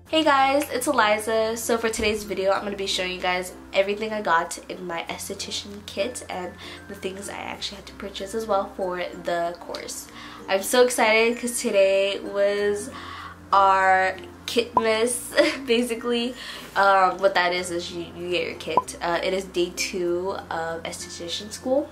Hey guys, it's Alysa. So for today's video, I'm going to be showing you guys everything I got in my esthetician kit and the things I actually had to purchase as well for the course. I'm so excited because today was our kitmas, basically. What that is you get your kit. It is day 2 of Esthetician School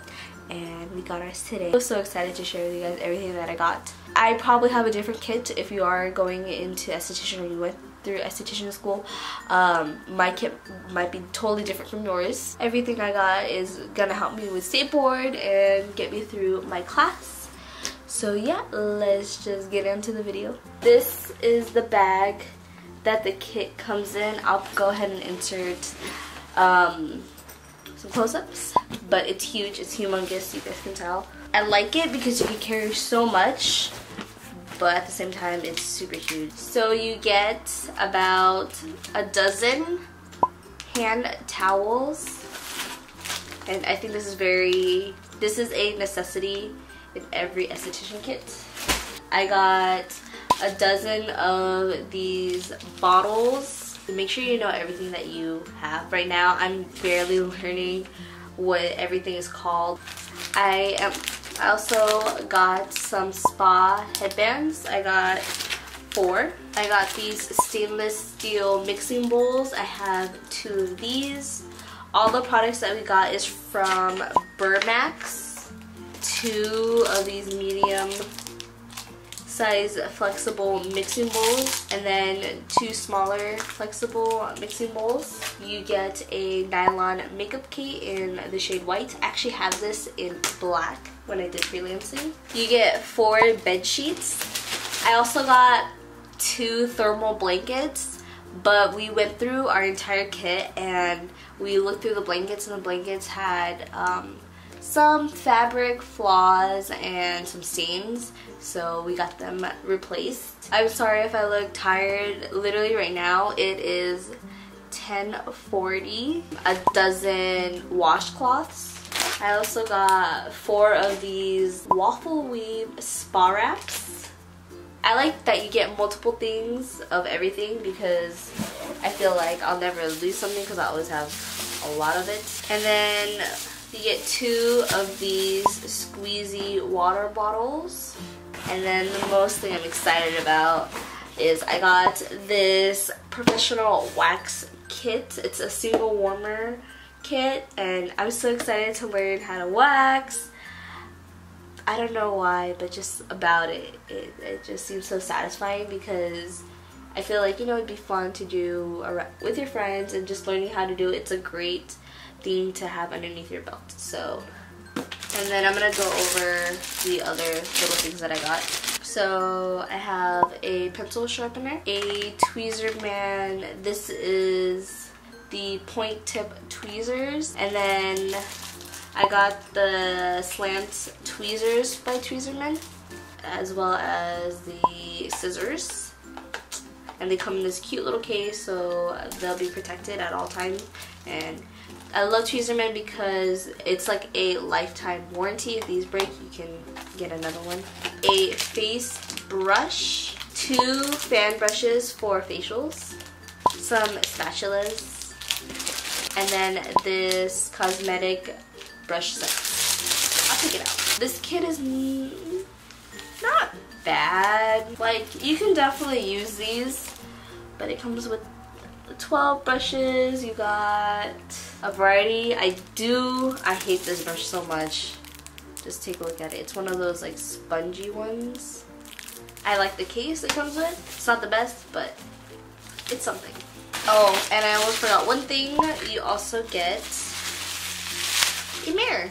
and we got ours today. I'm so excited to share with you guys everything that I got. I probably have a different kit if you are going into esthetician or you went through Esthetician School. My kit might be totally different from yours. Everything I got is gonna help me with state board and get me through my class. So yeah, let's just get into the video. This is the bag that the kit comes in. I'll go ahead and insert some close-ups, but it's huge, it's humongous, you guys can tell. I like it because you can carry so much, but at the same time it's super huge. So you get about a dozen hand towels, and I think this is a necessity in every esthetician kit. I got a dozen of these bottles. Make sure you know everything that you have. Right now I'm barely learning what everything is called. I also got some spa headbands. I got 4. I got these stainless steel mixing bowls. I have 2 of these. All the products that we got is from Burmax. 2 of these medium size flexible mixing bowls, and then 2 smaller flexible mixing bowls. You get a nylon makeup kit in the shade white. I actually have this in black when I did freelancing. You get 4 bed sheets. I also got 2 thermal blankets, but we went through our entire kit and we looked through the blankets, and the blankets had some fabric flaws and some stains, so we got them replaced. I'm sorry if I look tired. Literally right now it is 10:40. A dozen washcloths. I also got 4 of these waffle weave spa wraps. I like that you get multiple things of everything because I feel like I'll never lose something because I always have a lot of it. And then you get 2 of these squeezy water bottles. And then the most thing I'm excited about is I got this professional wax kit. It's a single warmer kit, and I'm so excited to learn how to wax. I don't know why, but just about it just seems so satisfying because I feel like, you know, it'd be fun to do with your friends, and just learning how to do it, it's a great thing to have underneath your belt. So, and then I'm gonna go over the other little things that I got. So I have a pencil sharpener, a tweezer man. This is the point tip tweezers, and then I got the slant tweezers by Tweezerman, as well as the scissors. And they come in this cute little case, so they'll be protected at all times. And I love Tweezerman because it's like a lifetime warranty. If these break, you can get another one. A face brush, 2 fan brushes for facials, some spatulas, and then this cosmetic brush set. I'll take it out. This kit is not bad. Like, you can definitely use these, but it comes with 12 brushes. You got a variety. I hate this brush so much. Just take a look at it. It's one of those like spongy ones. I like the case it comes with. It's not the best, but it's something. Oh, and I almost forgot one thing. You also get a mirror.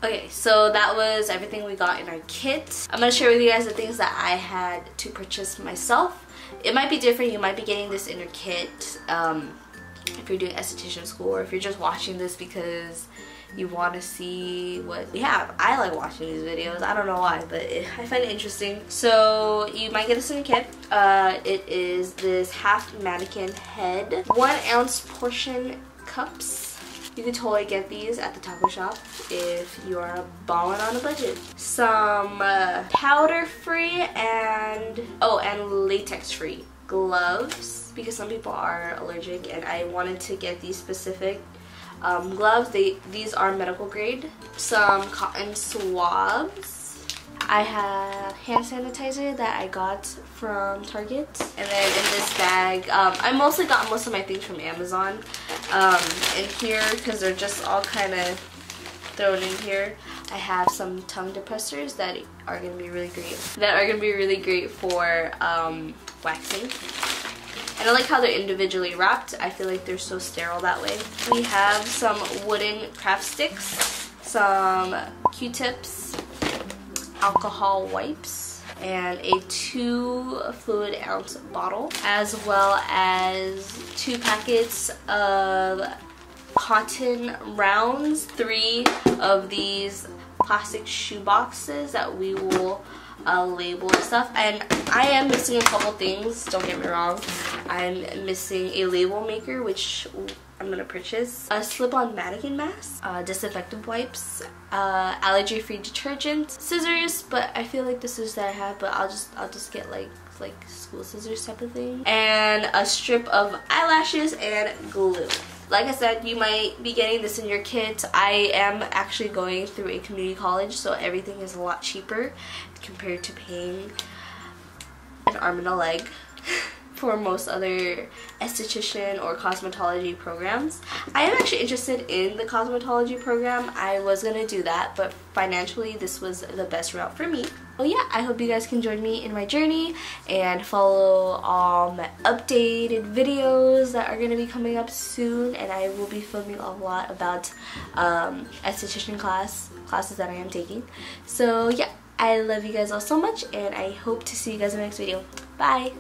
Okay, so that was everything we got in our kit. I'm gonna share with you guys the things that I had to purchase myself. It might be different. You might be getting this in your kit if you're doing esthetician school, or if you're just watching this because you want to see what we have. I like watching these videos. I don't know why, but I find it interesting. So you might get this in your kit. It is this half mannequin head, 1 ounce portion cups. You can totally get these at the taco shop if you are balling on a budget. Some powder free and latex free gloves because some people are allergic, and I wanted to get these specific gloves. These are medical grade. Some cotton swabs. I have hand sanitizer that I got from Target. And then in this bag, I mostly got most of my things from Amazon. In here, because they're just all kind of thrown in here, I have some tongue depressors that are going to be really great. For waxing. And I like how they're individually wrapped. I feel like they're so sterile that way. We have some wooden craft sticks, some Q-tips, alcohol wipes, and a 2 fluid ounce bottle, as well as 2 packets of cotton rounds, 3 of these plastic shoe boxes that we will label and stuff. And I am missing a couple things, don't get me wrong. I'm missing a label maker, which I'm gonna purchase, a slip-on mannequin mask, disinfectant wipes, allergy-free detergent, scissors, but I feel like the scissors that I have, but I'll just get like school scissors type of thing, and a strip of eyelashes and glue. Like I said, you might be getting this in your kit. I am actually going through a community college, so everything is a lot cheaper compared to paying an arm and a leg for most other esthetician or cosmetology programs. I am actually interested in the cosmetology program. I was gonna do that, but financially this was the best route for me. Well, yeah, I hope you guys can join me in my journey and follow all my updated videos that are going to be coming up soon. And I will be filming a lot about esthetician classes that I am taking. So yeah, I love you guys all so much, and I hope to see you guys in the next video. Bye!